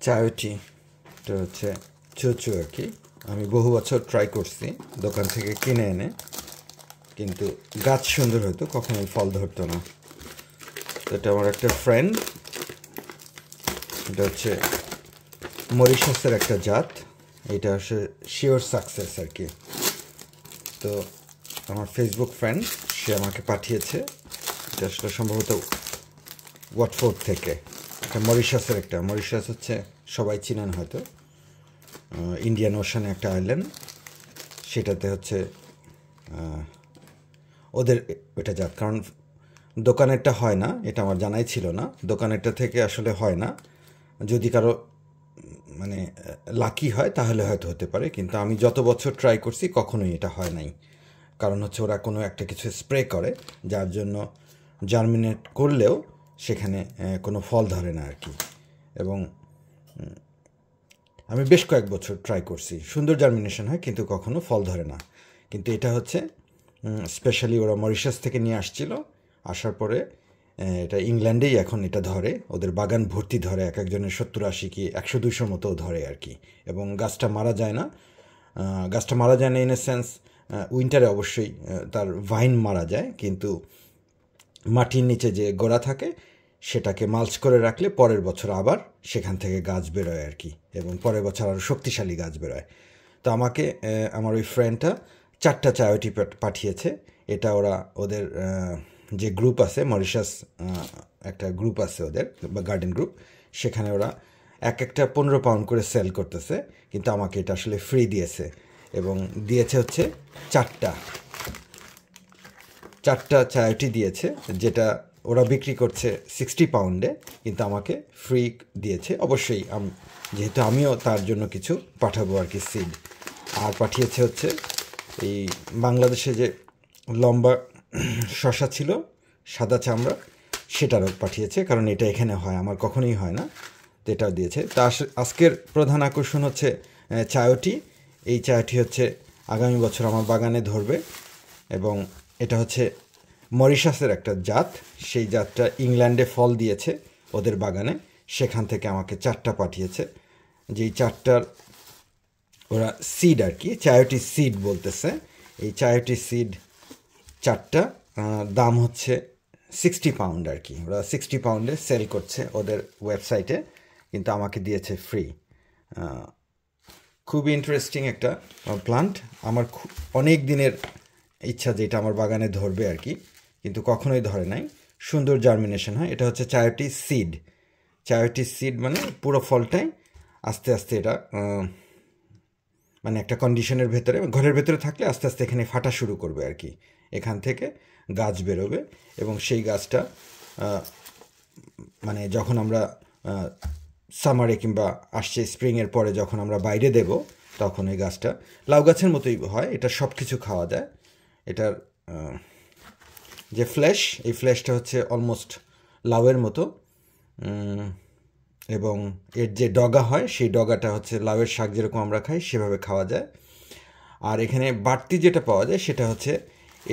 চায়টি এটা হচ্ছে চুচু আর কি। আমি বহু বছর ট্রাই করছি দোকান থেকে কিনে এনে, কিন্তু গাছ সুন্দর হতো, কখনোই ফল ধরতো না। এটা আমার একটা ফ্রেন্ড, এটা হচ্ছে মরিশাসের একটা জাত, এটা হচ্ছে শিওর সাকসেস আর কি। তো আমার ফেসবুক ফ্রেন্ড সে আমাকে পাঠিয়েছে, এটা আসলে সম্ভবত ওয়াটফোর্ড থেকে। এটা মরিশাসের একটা, মরিশাস হচ্ছে সবাই চিনেন হয়তো, ইন্ডিয়ান ওশানে একটা আইল্যান্ড, সেটাতে হচ্ছে ওদের এটা জাত। কারণ দোকানেরটা হয় না, এটা আমার জানাই ছিল না, দোকানেরটা থেকে আসলে হয় না। যদি কারো মানে লাকি হয় তাহলে হয়তো হতে পারে, কিন্তু আমি যত বছর ট্রাই করছি কখনোই এটা হয় নাই। কারণ হচ্ছে ওরা কোনো একটা কিছু স্প্রে করে, যার জন্য জার্মিনেট করলেও সেখানে কোনো ফল ধরে না আর কি। এবং আমি বেশ কয়েক বছর ট্রাই করছি, সুন্দর জার্মিনেশন হয় কিন্তু কখনো ফল ধরে না। কিন্তু এটা হচ্ছে স্পেশালি ওরা মরিশাস থেকে নিয়ে আসছিল, আসার পরে এটা ইংল্যান্ডেই এখন এটা ধরে, ওদের বাগান ভর্তি ধরে, এক একজনের 70-80 কি 100-200 মতো ধরে আর কি। এবং গাছটা মারা যায় না, গাছটা মারা যায় না ইন এ সেন্স, উইন্টারে অবশ্যই তার ভাইন মারা যায়, কিন্তু মাটির নিচে যে গোড়া থাকে সেটাকে মালচ করে রাখলে পরের বছর আবার সেখান থেকে গাছ বেরোয় আর কি, এবং পরের বছর আরও শক্তিশালী গাছ বেরোয়। তো আমাকে আমার ওই ফ্রেন্ডটা 4টা চায়টি পাঠিয়েছে। এটা ওরা ওদের যে গ্রুপ আছে মরিশাস, একটা গ্রুপ আছে ওদের বা গার্ডেন গ্রুপ, সেখানে ওরা এক একটা 15 পাউন্ড করে সেল করতেছে, কিন্তু আমাকে এটা আসলে ফ্রি দিয়েছে। এবং দিয়েছে হচ্ছে 4টা চায়টি দিয়েছে, যেটা ওরা বিক্রি করছে 60 পাউন্ডে, কিন্তু আমাকে ফ্রি দিয়েছে। অবশ্যই যেহেতু আমিও তার জন্য কিছু পাঠাবো আর কি, সিড। আর পাঠিয়েছে হচ্ছে এই বাংলাদেশে যে লম্বা শশা ছিল সাদা চামড়া, সেটারও পাঠিয়েছে, কারণ এটা এখানে হয়, আমার কখনোই হয় না। তো এটাও দিয়েছে। তা আজকের প্রধান আকর্ষণ হচ্ছে চায়টি। এই চায়টি হচ্ছে আগামী বছর আমার বাগানে ধরবে, এবং এটা হচ্ছে মরিশাসের একটা জাত, সেই জাতটা ইংল্যান্ডে ফল দিয়েছে ওদের বাগানে, সেখান থেকে আমাকে 4টা পাঠিয়েছে। যেই 4টার ওরা সিড আর কি, চায়টি সিড বলতেছে। এই চায়টি সিড 4টা দাম হচ্ছে 60 পাউন্ড আর কি, ওরা 60 পাউন্ডে সেল করছে ওদের ওয়েবসাইটে, কিন্তু আমাকে দিয়েছে ফ্রি। খুবই ইন্টারেস্টিং একটা প্লান্ট, আমার অনেক দিনের ইচ্ছা যে এটা আমার বাগানে ধরবে আর কি, কিন্তু কখনোই ধরে নাই। সুন্দর জার্মিনেশন হয়। এটা হচ্ছে চায়টি সিড। চায়টি সিড মানে পুরো ফলটাই আস্তে আস্তে এটা মানে একটা কন্ডিশনের ভেতরে, ঘরের ভেতরে থাকলে আস্তে আস্তে এখানে ফাটা শুরু করবে আর কি, এখান থেকে গাছ বেরোবে। এবং সেই গাছটা মানে যখন আমরা সামারে কিংবা আসছে স্প্রিংয়ের পরে যখন আমরা বাইরে দেব, তখন এই গাছটা লাউ গাছের মতোই হয়, এটা সব কিছু খাওয়া যায়। এটার যে ফ্লেশ, এই ফ্লেশটা হচ্ছে অলমোস্ট লাউয়ের মতো, এবং এর যে ডগা হয় সেই ডগাটা হচ্ছে লাউয়ের শাক যেরকম আমরা খাই সেভাবে খাওয়া যায়। আর এখানে বাড়তি যেটা পাওয়া যায় সেটা হচ্ছে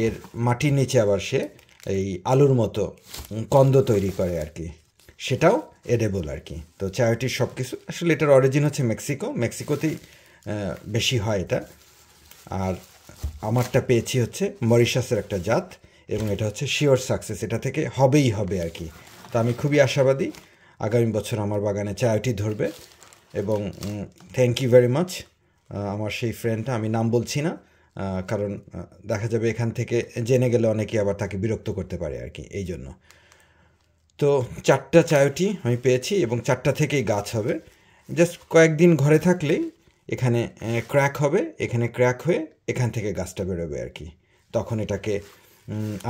এর মাটির নিচে আবার সে এই আলুর মতো কন্দ তৈরি করে আর কি, সেটাও এডেবল আর কি। তো চায়টির সব কিছু আসলে, এটার অরিজিন হচ্ছে মেক্সিকোতেই বেশি হয় এটা। আর আমারটা পেয়েছি হচ্ছে মরিশাসের একটা জাত, এবং এটা হচ্ছে শিওর সাকসেস, এটা থেকে হবেই হবে আর কি। তো আমি খুবই আশাবাদী আগামী বছর আমার বাগানে চায়টি ধরবে। এবং থ্যাংক ইউ ভেরি মাচ আমার সেই ফ্রেন্ডটা, আমি নাম বলছি না, কারণ দেখা যাবে এখান থেকে জেনে গেলে অনেকে আবার তাকে বিরক্ত করতে পারে আর কি, এই জন্য। তো 4টা চায়টি আমি পেয়েছি, এবং 4টা থেকেই গাছ হবে। জাস্ট কয়েকদিন ঘরে থাকলেই এখানে ক্র্যাক হবে, এখানে ক্র্যাক হয়ে এখান থেকে গাছটা বেরোবে আর কি। তখন এটাকে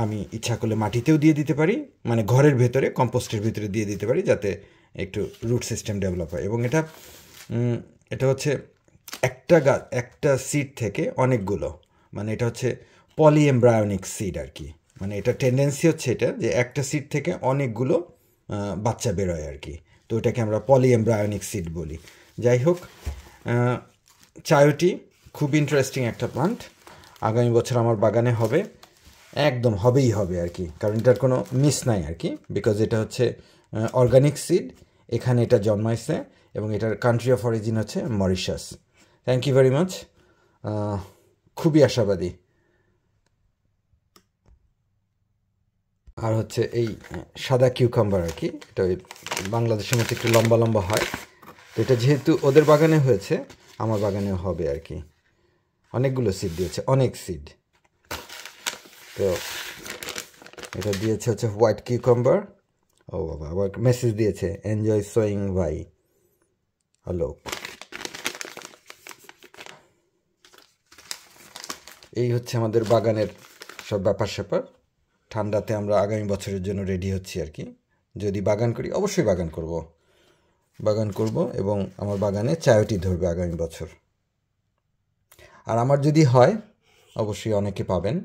আমি ইচ্ছা করলে মাটিতেও দিয়ে দিতে পারি, মানে ঘরের ভেতরে কম্পোস্টের ভিতরে দিয়ে দিতে পারি, যাতে একটু রুট সিস্টেম ডেভেলপ হয়। এবং এটা হচ্ছে একটা সিড থেকে অনেকগুলো, মানে এটা হচ্ছে পলিএমব্রায়োনিক সিড আর কি। মানে এটা টেন্ডেন্সি হচ্ছে এটা যে একটা সিড থেকে অনেকগুলো বাচ্চা বেরোয় আর কি, তো এটাকে আমরা পলিএমব্রায়োনিক সিড বলি। যাই হোক, চায়টি খুব ইন্টারেস্টিং একটা প্লান্ট, আগামী বছর আমার বাগানে হবে, একদম হবেই হবে আর কি, কারণ এটার কোনো মিস নাই আর কি, বিকজ এটা হচ্ছে অর্গানিক সিড, এখানে এটা জন্মাইছে এবং এটার কান্ট্রি অফ অরিজিন হচ্ছে Mauritius. Thank you very much. খুবই আশাবাদী। আর হচ্ছে এই সাদা কিউকাম্বার আর কি, এটা ওই বাংলাদেশের মতো একটু লম্বা লম্বা হয়। তো এটা যেহেতু ওদের বাগানে হয়েছে, আমার বাগানেও হবে আর কি। অনেকগুলো সিড দিয়েছে, অনেক সিড। তো এটা দিয়েছে হচ্ছে হোয়াইট কিউকাম্বার। ও বাবা, আবার মেসেজ দিয়েছে এনজয় সোয়িং ভাই। হ্যালো। এই হচ্ছে আমাদের বাগানের সব ব্যাপার স্যাপার। ঠান্ডাতে আমরা আগামী বছরের জন্য রেডি হচ্ছি আর কি। যদি বাগান করি, অবশ্যই বাগান করব এবং আমার বাগানে চায়টি ধরবে আগামী বছর। আর আমার যদি হয়, অবশ্যই অনেকে পাবেন।